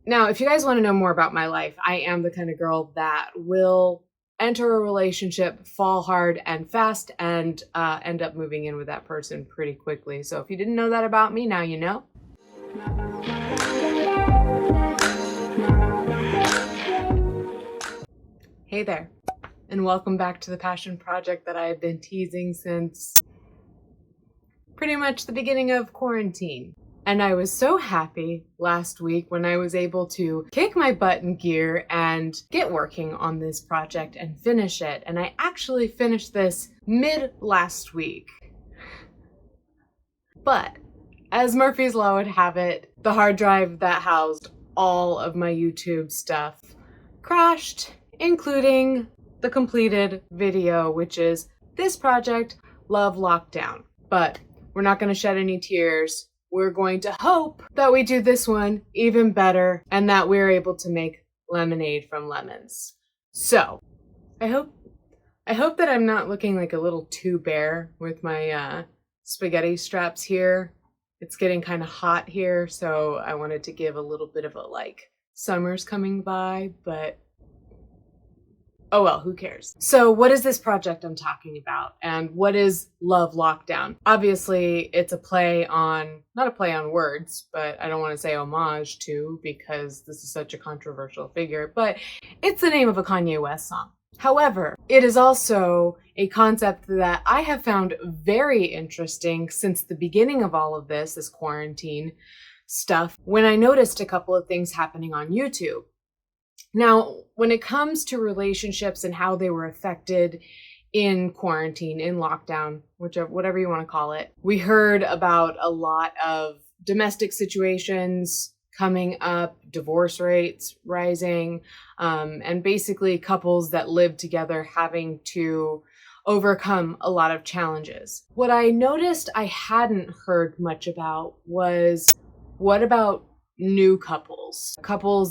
Now, if you guys want to know more about my life, I am the kind of girl that will enter a relationship, fall hard and fast, and end up moving in with that person pretty quickly. So if you didn't know that about me, now you know. Hey there, and welcome back to the passion project that I have been teasing since pretty much the beginning of quarantine. And I was so happy last week when I was able to kick my butt in gear and get working on this project and finish it. And I actually finished this mid last week. But as Murphy's Law would have it, the hard drive that housed all of my YouTube stuff crashed, including the completed video, which is this project, Love Lockdown. But we're not going to shed any tears. We're going to hope that we do this one even better and that we're able to make lemonade from lemons. So, I hope that I'm not looking like a little too bare with my spaghetti straps here. It's getting kind of hot here, so I wanted to give a little bit of a summer's coming by, but oh well, who cares? So what is this project I'm talking about? And what is Love Lockdown? Obviously, it's a play on, not a play on words, but I don't want to say homage to because this is such a controversial figure, but it's the name of a Kanye West song. However, it is also a concept that I have found very interesting since the beginning of all of this quarantine stuff, when I noticed a couple of things happening on YouTube. Now, when it comes to relationships and how they were affected in quarantine, in lockdown, whatever you want to call it, we heard about a lot of domestic situations coming up, divorce rates rising, and basically couples that live together having to overcome a lot of challenges. What I noticed I hadn't heard much about was, what about new couples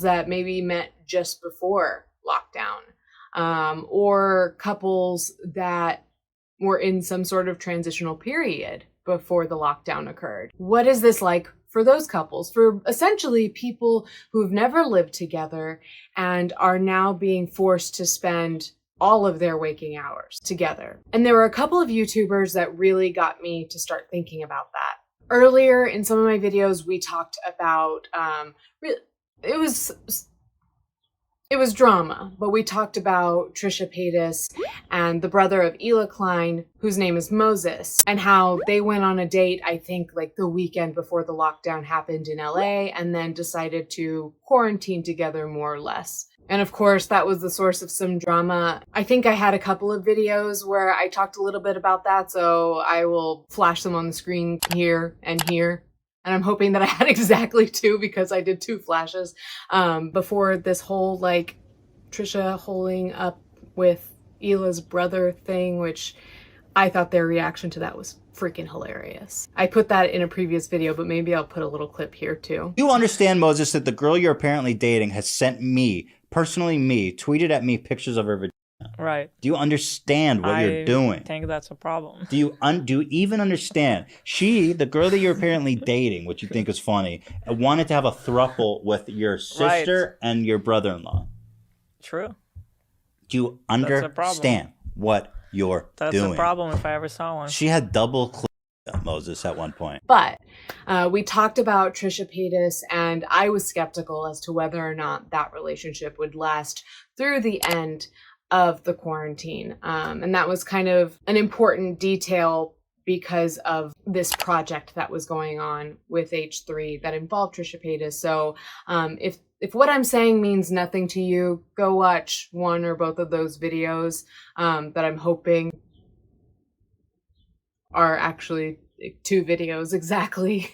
that maybe met just before lockdown, or couples that were in some sort of transitional period before the lockdown occurred. What is this like for those couples, for essentially people who've never lived together and are now being forced to spend all of their waking hours together? And there were a couple of YouTubers that really got me to start thinking about that. Earlier in some of my videos, we talked about, it was drama, but we talked about Trisha Paytas and the brother of Ela Klein, whose name is Moses, and how they went on a date, I think the weekend before the lockdown happened in LA, and then decided to quarantine together more or less. And of course, that was the source of some drama. I think I had a couple of videos where I talked a little bit about that, so I will flash them on the screen here and here. And I'm hoping that I had exactly two because I did two flashes before this whole Trisha holding up with Ela's brother thing, which I thought their reaction to that was freaking hilarious. I put that in a previous video, but maybe I'll put a little clip here too. You understand, Moses, that the girl you're apparently dating has sent me, personally me, tweeted at me pictures of her vagina. Right. Do you understand what you're doing? I think that's a problem. Do you even understand? She, the girl that you're apparently dating, which you think is funny, wanted to have a throuple with your sister and your brother-in-law. True. Do you understand what you're doing? That's a problem if I ever saw one. She had double Moses at one point. But we talked about Trisha Paytas, and I was skeptical as to whether or not that relationship would last through the end of the quarantine. And that was kind of an important detail because of this project that was going on with H3 that involved Trisha Paytas. So if what I'm saying means nothing to you, go watch one or both of those videos that I'm hoping are actually two videos exactly.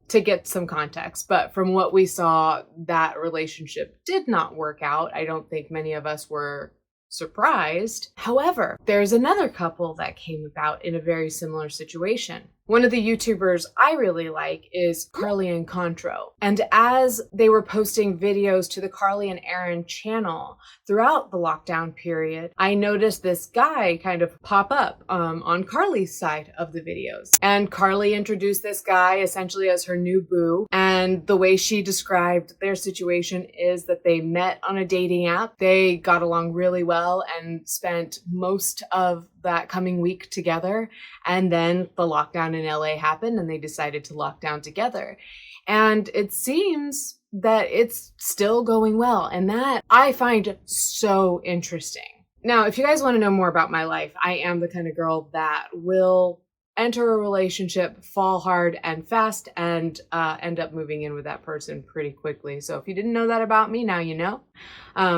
To get some context, but from what we saw, that relationship did not work out. I don't think many of us were surprised. However, there's another couple that came about in a very similar situation. One of the YouTubers I really like is Carly Incontro. And as they were posting videos to the Carly and Aaron channel throughout the lockdown period, I noticed this guy kind of pop up on Carly's side of the videos. And Carly introduced this guy essentially as her new boo. And the way she described their situation is that they met on a dating app. They got along really well and spent most of that coming week together. And then the lockdown in LA happened and they decided to lock down together. And it seems that it's still going well. And that I find so interesting. Now, if you guys want to know more about my life, I am the kind of girl that will enter a relationship, fall hard and fast, and end up moving in with that person pretty quickly. So if you didn't know that about me, now you know.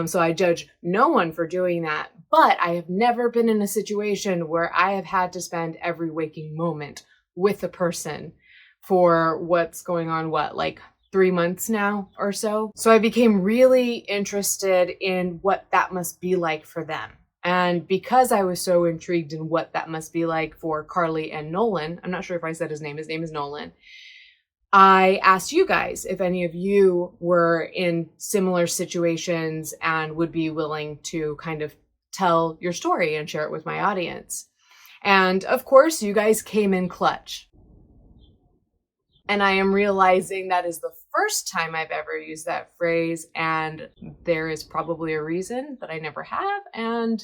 So I judge no one for doing that. But I have never been in a situation where I have had to spend every waking moment with a person for what's going on, like 3 months now or so. So I became really interested in what that must be like for them. And because I was so intrigued in what that must be like for Carly and Nolan, I'm not sure if I said his name is Nolan, I asked you guys if any of you were in similar situations and would be willing to kind of tell your story and share it with my audience. And of course, you guys came in clutch. And I am realizing that is the first time I've ever used that phrase, and there is probably a reason that I never have and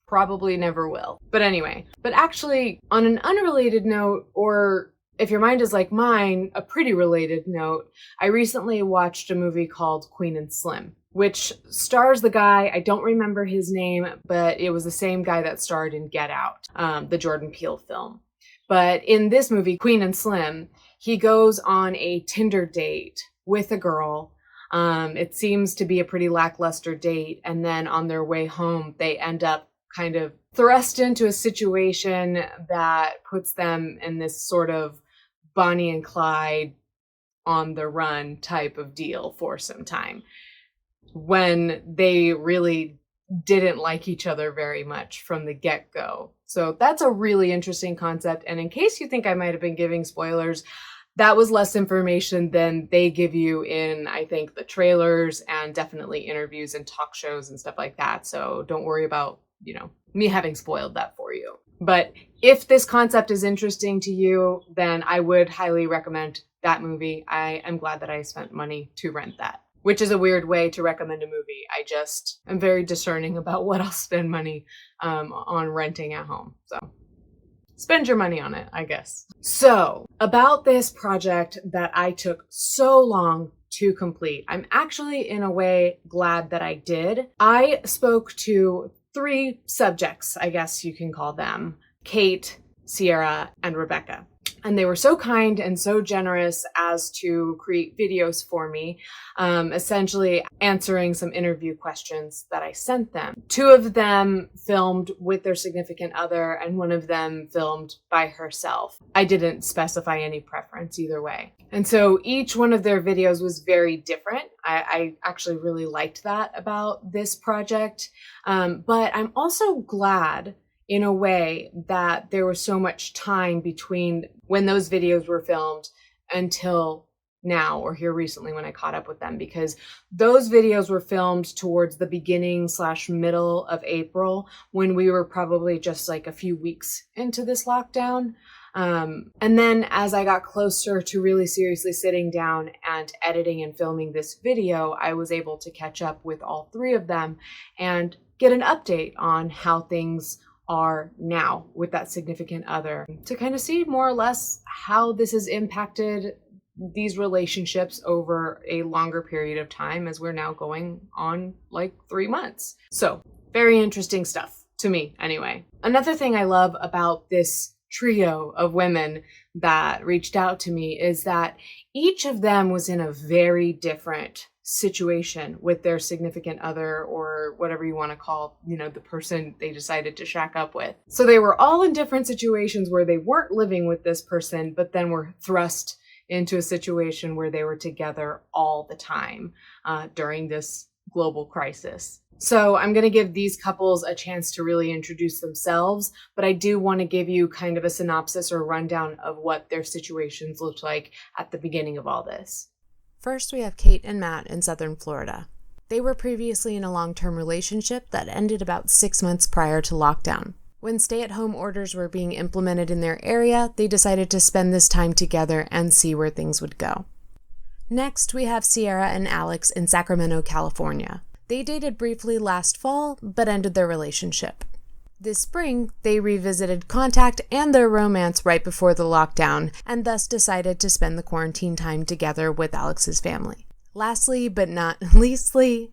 probably never will. But anyway, actually on an unrelated note, or if your mind is like mine, a pretty related note, I recently watched a movie called Queen and Slim, which stars the guy, I don't remember his name, but it was the same guy that starred in Get Out, the Jordan Peele film. But in this movie, Queen and Slim, he goes on a Tinder date with a girl. It seems to be a pretty lackluster date. And then on their way home, they end up kind of thrust into a situation that puts them in this sort of Bonnie and Clyde on the run type of deal for some time, when they really didn't like each other very much from the get-go. So that's a really interesting concept. And in case you think I might have been giving spoilers, that was less information than they give you in, I think, the trailers and definitely interviews and talk shows and stuff like that. So don't worry about, me having spoiled that for you. But if this concept is interesting to you, then I would highly recommend that movie. I am glad that I spent money to rent that, which is a weird way to recommend a movie. I just am very discerning about what I'll spend money on renting at home. So spend your money on it, I guess. So about this project that I took so long to complete, I'm actually in a way glad that I did. I spoke to 3 subjects, I guess you can call them: Kate, Sierra, and Rebecca. And they were so kind and so generous as to create videos for me, essentially answering some interview questions that I sent them. 2 of them filmed with their significant other, and 1 of them filmed by herself. I didn't specify any preference either way. And so each one of their videos was very different. I actually really liked that about this project. But I'm also glad in a way that there was so much time between when those videos were filmed until now, or here recently when I caught up with them, because those videos were filmed towards the beginning/middle of April, when we were probably just like a few weeks into this lockdown. And then as I got closer to really seriously sitting down and editing and filming this video, I was able to catch up with all 3 of them and get an update on how things are now with that significant other, to kind of see more or less how this has impacted these relationships over a longer period of time, as we're now going on like 3 months. So very interesting stuff to me anyway. Another thing I love about this trio of women that reached out to me is that each of them was in a very different situation with their significant other, or whatever you want to call, the person they decided to shack up with. So they were all in different situations where they weren't living with this person, but then were thrust into a situation where they were together all the time during this global crisis. So I'm going to give these couples a chance to really introduce themselves, but I do want to give you kind of a synopsis or rundown of what their situations looked like at the beginning of all this. First, we have Kate and Matt in Southern Florida. They were previously in a long-term relationship that ended about 6 months prior to lockdown. When stay-at-home orders were being implemented in their area, they decided to spend this time together and see where things would go. Next, we have Sierra and Alex in Sacramento, California. They dated briefly last fall, but ended their relationship. This spring, they revisited contact and their romance right before the lockdown, and thus decided to spend the quarantine time together with Alex's family. Lastly, but not leastly,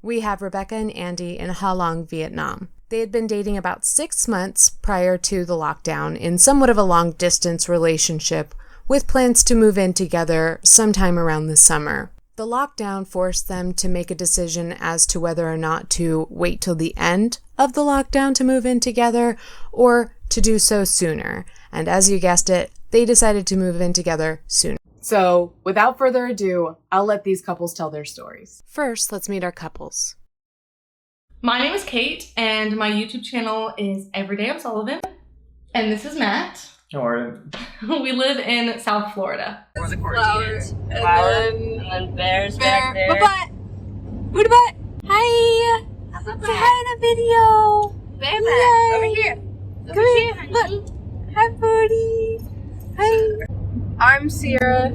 we have Rebecca and Andy in Ha Long, Vietnam. They had been dating about 6 months prior to the lockdown in somewhat of a long-distance relationship, with plans to move in together sometime around the summer. The lockdown forced them to make a decision as to whether or not to wait till the end of the lockdown to move in together or to do so sooner. And as you guessed it, they decided to move in together sooner. So, without further ado, I'll let these couples tell their stories. First, let's meet our couples. My name is Kate, and my YouTube channel is Everydayimsullivan, and this is Matt. How are you? We live in South Florida. Or the Flowers, and then bears back there. Butt. Booty butt. Hi. Say hi in a video. Bear Yay. over here. Come here. Look. Hi, Booty. Hi. I'm Sierra.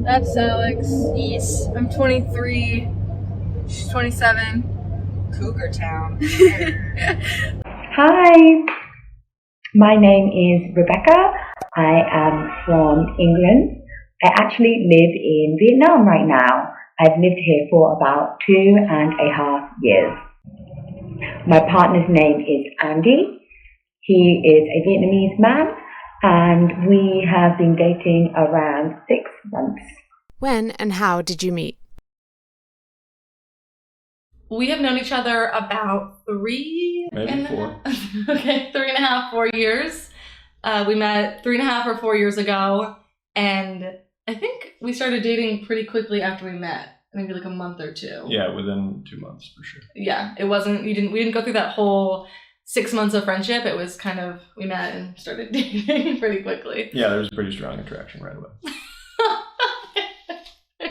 That's Alex. Yes. I'm 23. She's 27. Cougar Town. Hi, my name is Rebecca. I am from England. I actually live in Vietnam right now. I've lived here for about 2.5 years. My partner's name is Andy. He is a Vietnamese man, and we have been dating around 6 months. When and how did you meet? We have known each other about 3 Maybe and 4. Okay, 3.5, 4 years. We met 3.5 or 4 years ago, and I think we started dating pretty quickly after we met, maybe like a month or 2. Yeah, within 2 months for sure. Yeah, it wasn't. We didn't go through that whole 6 months of friendship. It was kind of, we met and started dating pretty quickly. Yeah, there was a pretty strong attraction right away.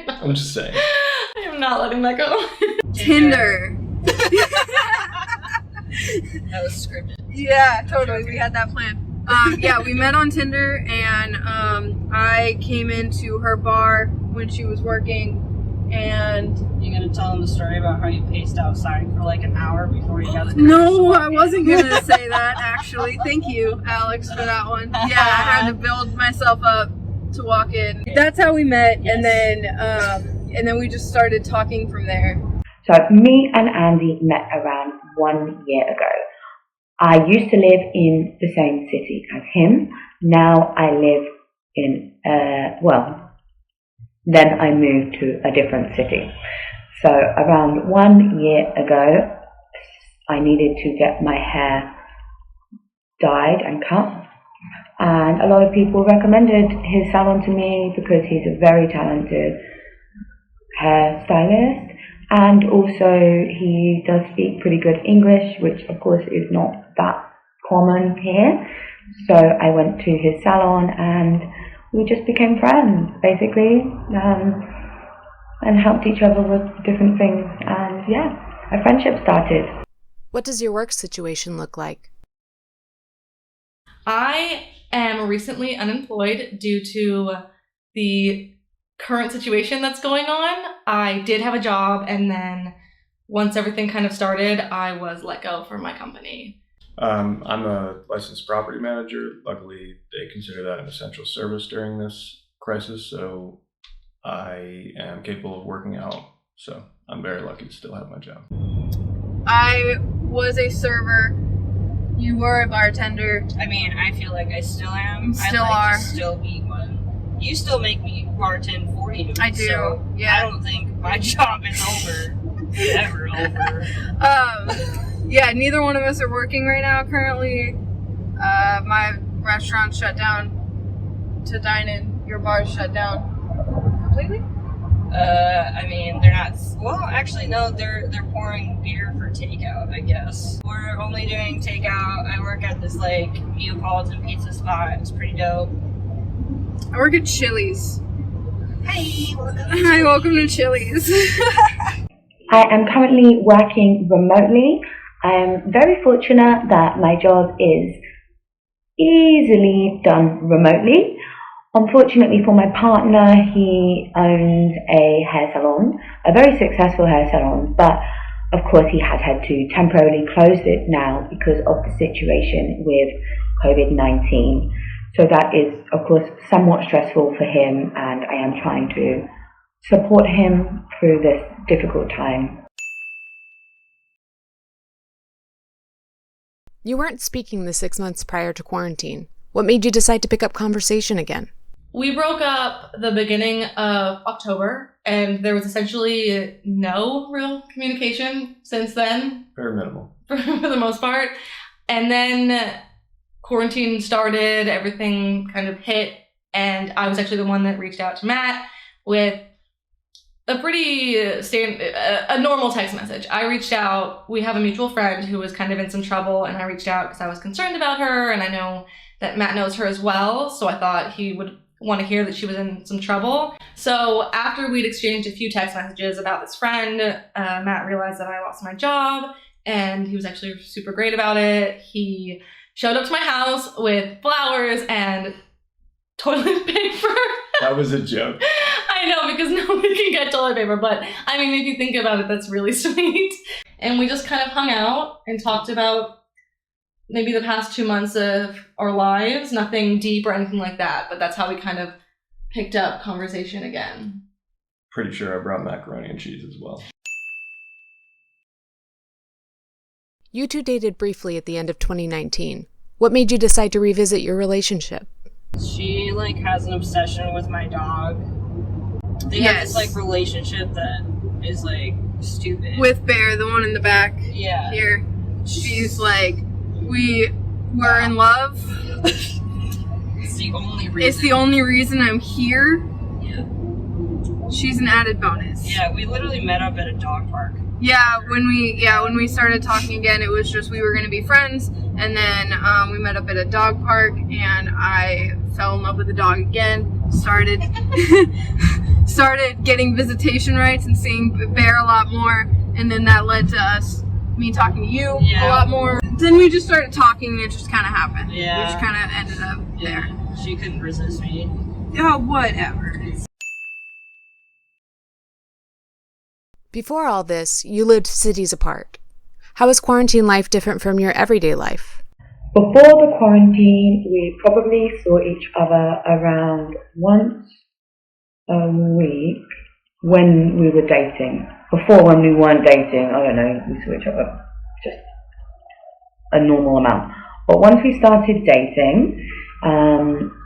I'm just saying. I am not letting that go. Tinder. That was scripted. Yeah, totally. We had that plan. Yeah, we met on Tinder, and I came into her bar when she was working, and You gonna tell them the story about how you paced outside for like an hour before you got the no, I wasn't gonna say that actually. Thank you, Alex, for that one. Yeah, I had to build myself up to walk in. That's how we met, Yes. and then we just started talking from there. So me and Andy met around 1 year ago. I used to live in the same city as him. Now I live in, then I moved to a different city. So around 1 year ago, I needed to get my hair dyed and cut. And a lot of people recommended his salon to me because he's a very talented hairstylist. And also he does speak pretty good English, which of course is not that common here. So I went to his salon and we just became friends, basically, and helped each other with different things. And yeah, a friendship started. What does your work situation look like? I am recently unemployed due to the current situation that's going on. I did have a job, and then once everything kind of started, I was let go from my company. I'm a licensed property manager. Luckily, they consider that an essential service during this crisis, so I am capable of working out. So I'm very lucky to still have my job. I was a server. You were a bartender. I mean, I feel like I still am. Still I'd like are. to still be one. You still make me bartend for you. I do, So yeah. I don't think my job is over. Ever over. Yeah, neither one of us are working right now currently. My restaurant's shut down to dine in. Your bar's shut down completely? I mean, they're not. Well, actually, no. They're pouring beer for takeout. I guess we're only doing takeout. I work at this like Neapolitan pizza spot. It's pretty dope. I work at Chili's. Hey, Hi, welcome to Chili's. I am currently working remotely. I am very fortunate that my job is easily done remotely. Unfortunately for my partner, he owns a hair salon, a very successful hair salon, but of course he has had to temporarily close it now because of the situation with COVID-19. So that is, of course, somewhat stressful for him, and I am trying to support him through this difficult time. You weren't speaking the 6 months prior to quarantine. What made you decide to pick up conversation again? We broke up the beginning of October, and there was essentially no real communication since then. Very minimal. For the most part. And then quarantine started, everything kind of hit, and I was actually the one that reached out to Matt with a pretty a normal text message. I reached out. We have a mutual friend who was kind of in some trouble, and I reached out because I was concerned about her, and I know that Matt knows her as well, so I thought he would want to hear that she was in some trouble. So after we'd exchanged a few text messages about this friend, Matt realized that I lost my job, and he was actually super great about it. He showed up to my house with flowers and toilet paper. That was a joke. I know, because nobody can get toilet paper, but I mean, if you think about it, that's really sweet. And we just kind of hung out and talked about maybe the past 2 months of our lives, nothing deep or anything like that, but that's how we kind of picked up conversation again. Pretty sure I brought macaroni and cheese as well. You two dated briefly at the end of 2019. What made you decide to revisit your relationship? She like has an obsession with my dog. They have this like relationship that is like stupid. With Bear, the one in the back. Yeah. Here. She's like, we were in love. It's the only reason. It's the only reason I'm here. Yeah. She's an added bonus. Yeah, we literally met up at a dog park. Yeah, when we started talking again, it was just we were gonna be friends, and then we met up at a dog park, and I fell in love with the dog again. Started getting visitation rights and seeing Bear a lot more, and then that led to me talking to you a lot more. Then we just started talking, and it just kind of happened. Yeah. We just kind of ended up there. She couldn't resist me. Oh, whatever. Before all this, you lived cities apart. How is quarantine life different from your everyday life? Before the quarantine, we probably saw each other around once a week when we were dating. Before, when we weren't dating, I don't know, we saw each other just a normal amount. But once we started dating,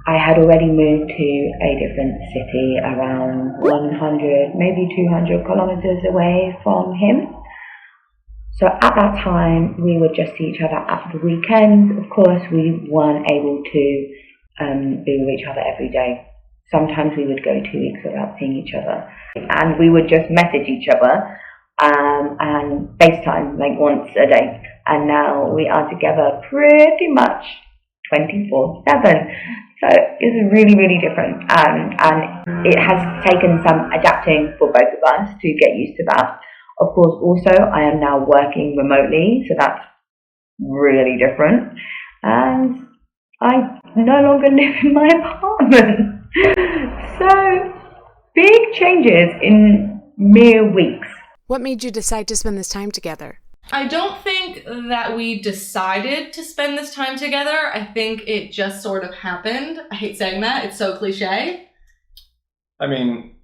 I had already moved to a different city around 100, maybe 200 kilometers away from him. So at that time, we would just see each other at the weekends. Of course, we weren't able to be with each other every day. Sometimes we would go 2 weeks without seeing each other. And we would just message each other and FaceTime like once a day. And now we are together pretty much 24/7. So it's really, really different. And it has taken some adapting for both of us to get used to that. Of course, also, I am now working remotely, so that's really different. And I no longer live in my apartment. So, big changes in mere weeks. What made you decide to spend this time together? I don't think that we decided to spend this time together. I think it just sort of happened. I hate saying that. It's so cliche. I mean,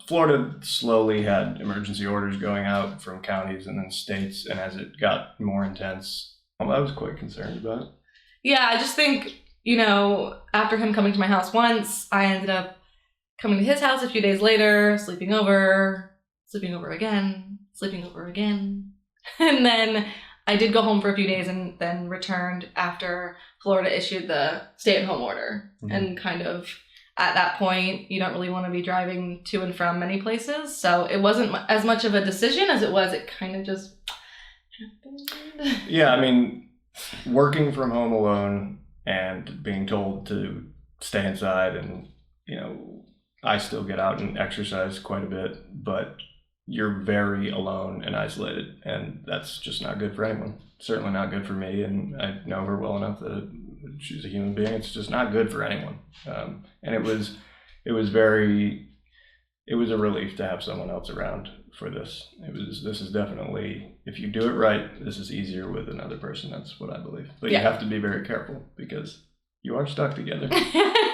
Florida slowly had emergency orders going out from counties and then states, and as it got more intense, I was quite concerned about it. Yeah, I just think, after him coming to my house once, I ended up coming to his house a few days later, sleeping over again. And then I did go home for a few days and then returned after Florida issued the stay-at-home order and kind of at that point, you don't really want to be driving to and from many places. So it wasn't as much of a decision as it kind of just happened. Yeah, I mean, working from home alone and being told to stay inside, and, you know, I still get out and exercise quite a bit, but you're very alone and isolated, and that's just not good for anyone. Certainly not good for me, and I know her well enough that she's a human being. It's just not good for anyone. And it was a relief to have someone else around for this. This is definitely, if you do it right, this is easier with another person. That's what I believe. But you have to be very careful because you are stuck together.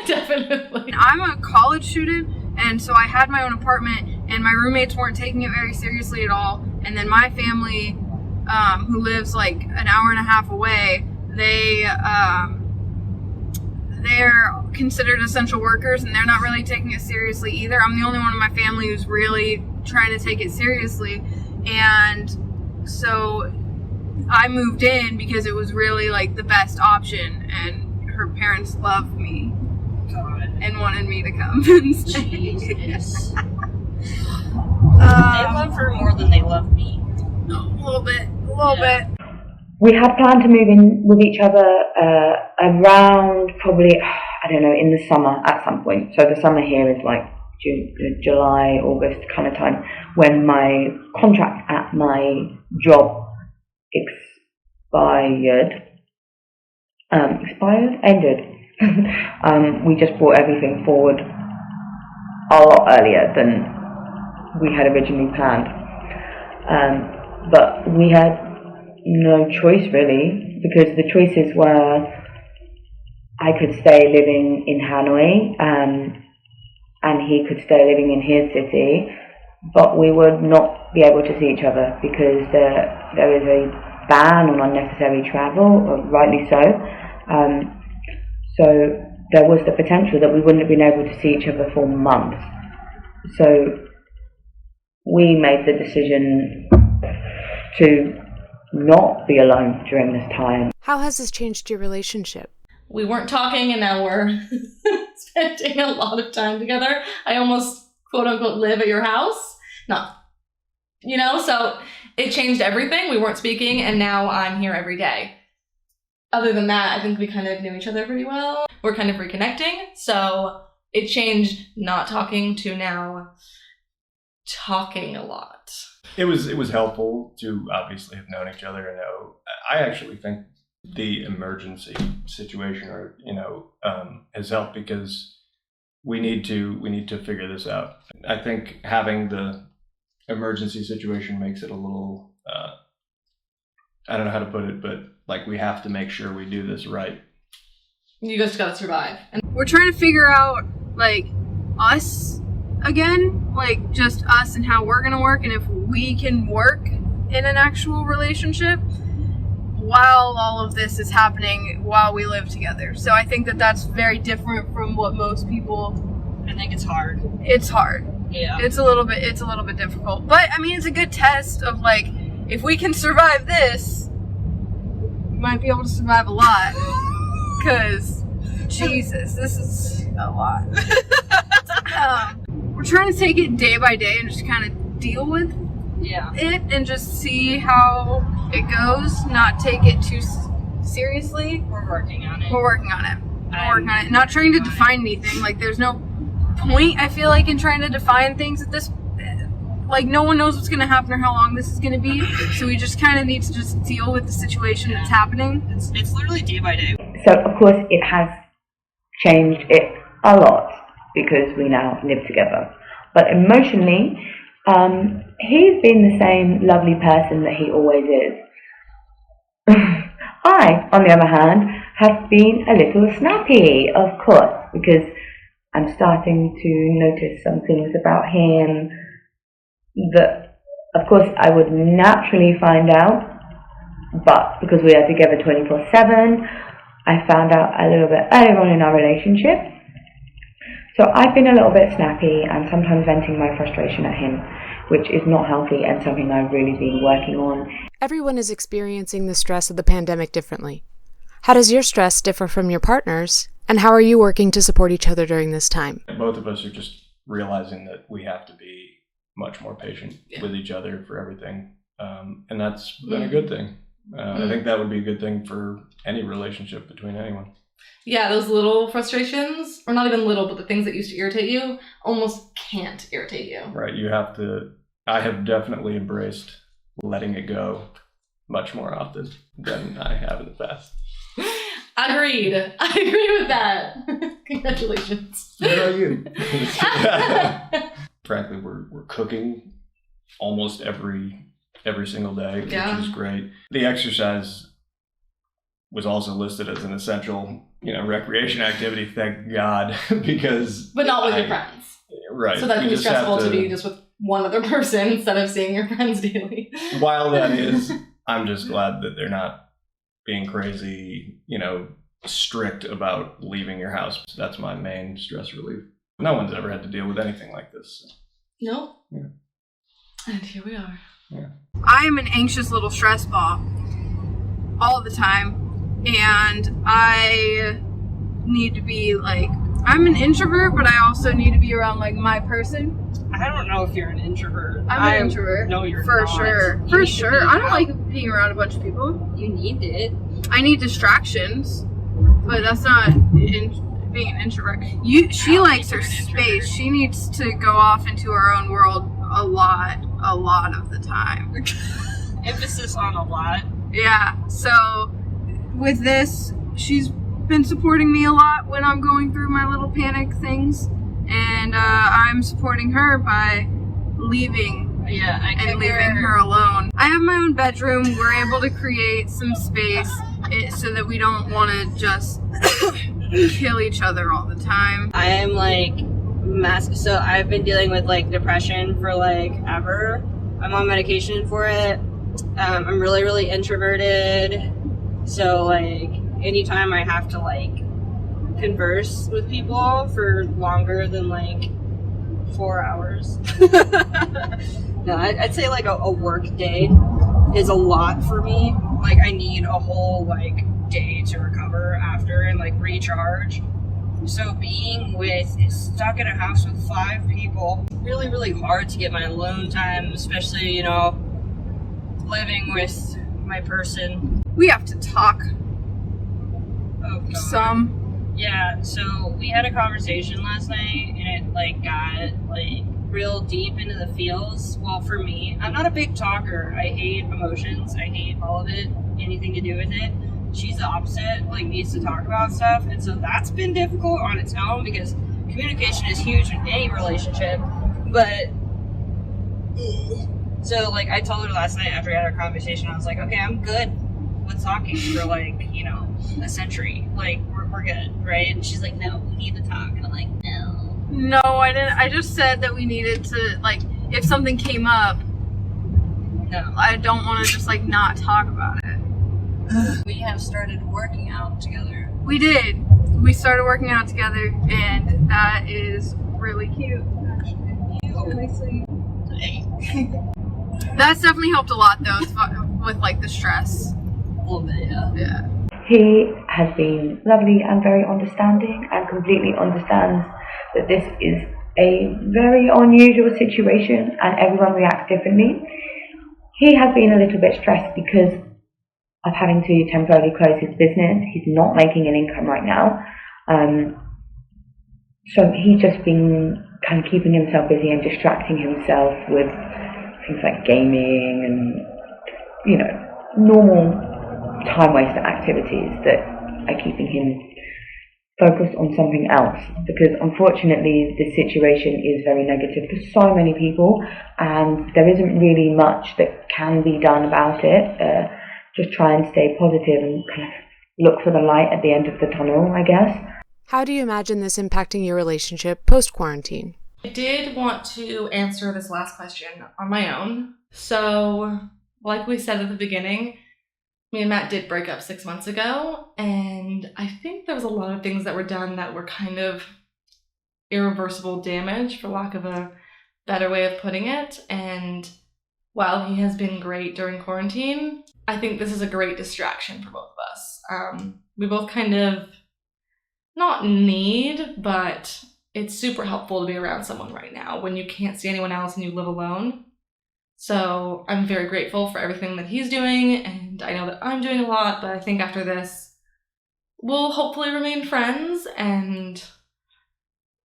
Definitely. I'm a college student, and so I had my own apartment, and my roommates weren't taking it very seriously at all. And then my family, who lives like an hour and a half away, they're considered essential workers, and they're not really taking it seriously either. I'm the only one in my family who's really trying to take it seriously. And so I moved in because it was really like the best option, and her parents loved me. God. And wanted me to come and stay. Jesus. They love her more than they love me. A little bit. We had planned to move in with each other around probably, I don't know, in the summer at some point. So the summer here is like July, August kind of time, when my contract at my job ended. We just brought everything forward a lot earlier than we had originally planned. But we had no choice really, because the choices were I could stay living in Hanoi, and he could stay living in his city, but we would not be able to see each other because there is a ban on unnecessary travel, rightly so. So there was the potential that we wouldn't have been able to see each other for months. So we made the decision to not be alone during this time. How has this changed your relationship? We weren't talking, and now we're spending a lot of time together. I almost, quote unquote, live at your house. Not, so it changed everything. We weren't speaking, and now I'm here every day. Other than that, I think we kind of knew each other pretty well. We're kind of reconnecting. So it changed not talking to now talking a lot. It was helpful to obviously have known each other and know. I actually think the emergency situation, has helped because we need to figure this out. I think having the emergency situation makes it a little, I don't know how to put it, but like we have to make sure we do this right. You just gotta survive. We're trying to figure out like us again, like just us and how we're gonna work, and if we can work in an actual relationship while all of this is happening while we live together. So I think that that's very different from what most people. I think it's hard. It's hard. Yeah. It's a little bit difficult. But I mean, it's a good test of like, if we can survive this, we might be able to survive a lot. Cause Jesus, this is a lot. We're trying to take it day by day and just kind of deal with it and just see how it goes. Not take it too seriously. We're working on it. Not trying to define anything. Like, there's no point, I feel like, in trying to define things at this. Like, no one knows what's going to happen or how long this is going to be. So we just kind of need to just deal with the situation that's happening. It's literally day by day. So, of course, it has changed it a lot because we now live together. But emotionally, he's been the same lovely person that he always is. I, on the other hand, have been a little snappy, of course, because I'm starting to notice some things about him that, of course, I would naturally find out, but because we are together 24/7, I found out a little bit earlier on in our relationship. So I've been a little bit snappy and sometimes venting my frustration at him, which is not healthy and something I've really been working on. Everyone is experiencing the stress of the pandemic differently. How does your stress differ from your partner's? And how are you working to support each other during this time? Both of us are just realizing that we have to be much more patient with each other for everything. And that's been a good thing. I think that would be a good thing for any relationship between anyone. Yeah, those little frustrations, or not even little, but the things that used to irritate you almost can't irritate you. Right. I have definitely embraced letting it go much more often than I have in the past. Agreed. I agree with that. Congratulations. Where are you? Frankly, we're cooking almost every single day, which is great. The exercise was also listed as an essential, recreation activity. Thank God, because but not with your friends, right? So that can be stressful to be just with one other person instead of seeing your friends daily. While that is, I'm just glad that they're not being crazy, strict about leaving your house. That's my main stress relief. No one's ever had to deal with anything like this. So. No. Yeah. And here we are. Yeah. I am an anxious little stress ball all the time, and I need to be like, I'm an introvert, but I also need to be around like my person. I don't know if you're an introvert. I'm an introvert. No, you're for not. sure. For sure. I don't like being around a bunch of people. You need it. I need distractions, but that's not being an introvert. She likes her space. She needs to go off into her own world a lot of the time. Emphasis on a lot. Yeah. So with this, she's been supporting me a lot when I'm going through my little panic things, and I'm supporting her by leaving. Yeah, and leaving her alone. I have my own bedroom. We're able to create some space so that we don't want to just kill each other all the time. I am like so I've been dealing with like depression for like ever. I'm on medication for it. I'm really, really introverted. So like anytime I have to like converse with people for longer than like 4 hours. No, I'd say like a work day is a lot for me. Like I need a whole like day to recover after and like recharge. So being stuck in a house with 5 people, really, really hard to get my alone time, especially, living with my person. We have to talk. Oh, God. Some. Yeah, so we had a conversation last night and it like got like real deep into the feels. Well, for me, I'm not a big talker. I hate emotions. I hate all of it, anything to do with it. She's the opposite, like needs to talk about stuff. And so that's been difficult on its own because communication is huge in any relationship. But so like I told her last night after we had our conversation, I was like, okay, I'm good with talking for like, a century. Like we're good, right? And she's like, no, we need to talk. And I'm like, no. No, I didn't. I just said that we needed to, like, if something came up, No. I don't want to just like not talk about it. We have started working out together. We did. We started working out together, and that is really cute, actually. Really sweet. That's definitely helped a lot, though, with like the stress. A little bit, yeah. Yeah. He has been lovely and very understanding and completely understands that this is a very unusual situation and everyone reacts differently. He has been a little bit stressed because of having to temporarily close his business. He's not making an income right now. So he's just been kind of keeping himself busy and distracting himself with things like gaming and, normal time waster activities that are keeping him focused on something else, because unfortunately this situation is very negative for so many people and there isn't really much that can be done about it. Just try and stay positive and kind of look for the light at the end of the tunnel, I guess. How do you imagine this impacting your relationship post-quarantine? I did want to answer this last question on my own. So, like we said at the beginning, me and Matt did break up 6 months ago, and I think there was a lot of things that were done that were kind of irreversible damage, for lack of a better way of putting it. And while he has been great during quarantine, I think this is a great distraction for both of us. We both kind of not need, but it's super helpful to be around someone right now when you can't see anyone else and you live alone. So I'm very grateful for everything that he's doing, and I know that I'm doing a lot, but I think after this, we'll hopefully remain friends, and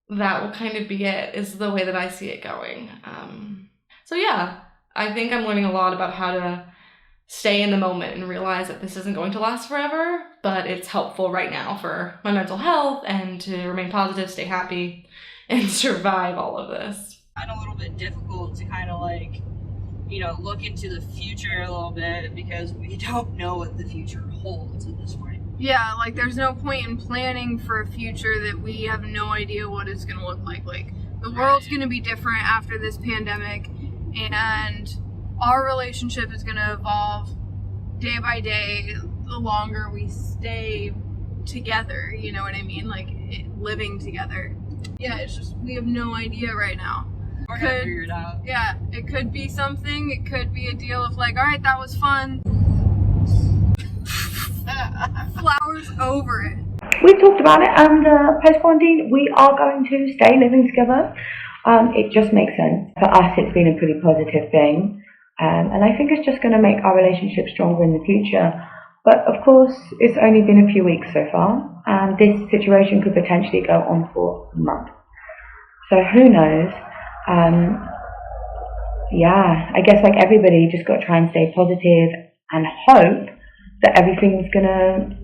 that will kind of be it, is the way that I see it going. So yeah, I think I'm learning a lot about how to stay in the moment and realize that this isn't going to last forever, but it's helpful right now for my mental health and to remain positive, stay happy, and survive all of this. It's a little bit difficult to kind of like, you know, look into the future a little bit because we don't know what the future holds at this point. Yeah, like there's no point in planning for a future that we have no idea what it's going to look like. Like the world's going to be different after this pandemic, and our relationship is going to evolve day by day the longer we stay together, you know what I mean? Like living together. Yeah, it's just we have no idea right now. We're gonna figure it out. Yeah, it could be something. It could be a deal of like, all right, that was fun. Flowers over it. We talked about it, and post-quarantine, we are going to stay living together. It just makes sense. For us, it's been a pretty positive thing, and I think it's just going to make our relationship stronger in the future. But of course, it's only been a few weeks so far, and this situation could potentially go on for a month. So who knows? Yeah, I guess like everybody, just got to try and stay positive and hope that everything's going to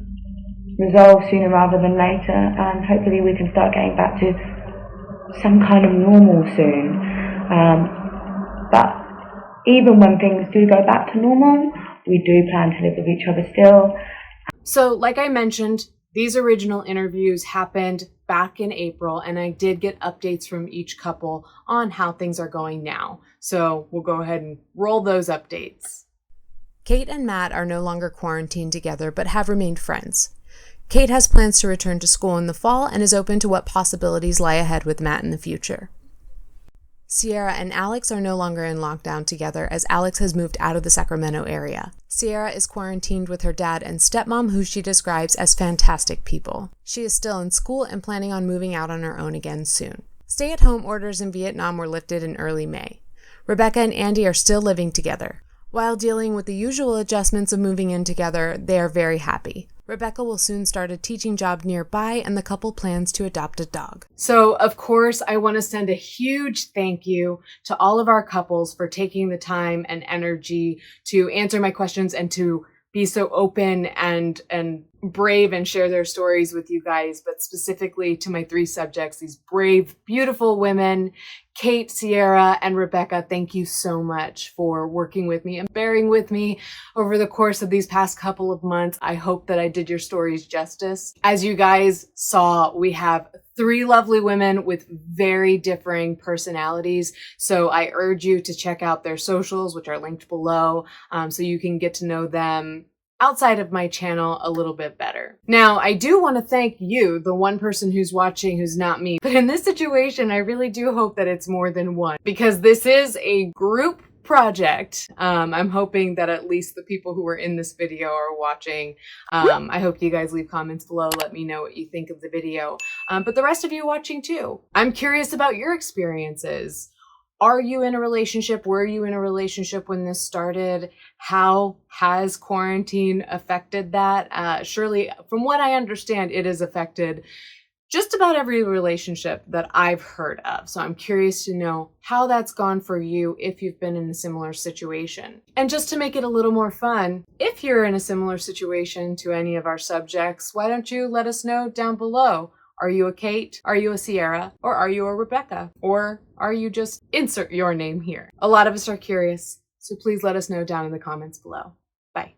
resolve sooner rather than later, and hopefully we can start getting back to some kind of normal soon. But even when things do go back to normal, we do plan to live with each other still. So, like I mentioned, these original interviews happened back in April, and I did get updates from each couple on how things are going now. So we'll go ahead and roll those updates. Kate and Matt are no longer quarantined together, but have remained friends. Kate has plans to return to school in the fall and is open to what possibilities lie ahead with Matt in the future. Sierra and Alex are no longer in lockdown together, as Alex has moved out of the Sacramento area. Sierra is quarantined with her dad and stepmom, who she describes as fantastic people. She is still in school and planning on moving out on her own again soon. Stay-at-home orders in Vietnam were lifted in early May. Rebecca and Andy are still living together. While dealing with the usual adjustments of moving in together, they are very happy. Rebecca will soon start a teaching job nearby, and the couple plans to adopt a dog. So, of course, I want to send a huge thank you to all of our couples for taking the time and energy to answer my questions and to be so open and brave and share their stories with you guys, but specifically to my three subjects, these brave, beautiful women, Kate, Sierra, and Rebecca. Thank you so much for working with me and bearing with me over the course of these past couple of months. I hope that I did your stories justice. As you guys saw, we have three lovely women with very differing personalities. So I urge you to check out their socials, which are linked below, so you can get to know them outside of my channel a little bit better. Now, I do want to thank you, the one person who's watching who's not me. But in this situation, I really do hope that it's more than one, because this is a group project. I'm hoping that at least the people who are in this video are watching. I hope you guys leave comments below. Let me know what you think of the video. But the rest of you watching too. I'm curious about your experiences. Are you in a relationship? Were you in a relationship when this started? How has quarantine affected that? Surely, from what I understand, it has affected just about every relationship that I've heard of. So I'm curious to know how that's gone for you if you've been in a similar situation. And just to make it a little more fun, if you're in a similar situation to any of our subjects, why don't you let us know down below? Are you a Kate? Are you a Sierra? Or are you a Rebecca? Or are you just insert your name here? A lot of us are curious, so please let us know down in the comments below. Bye.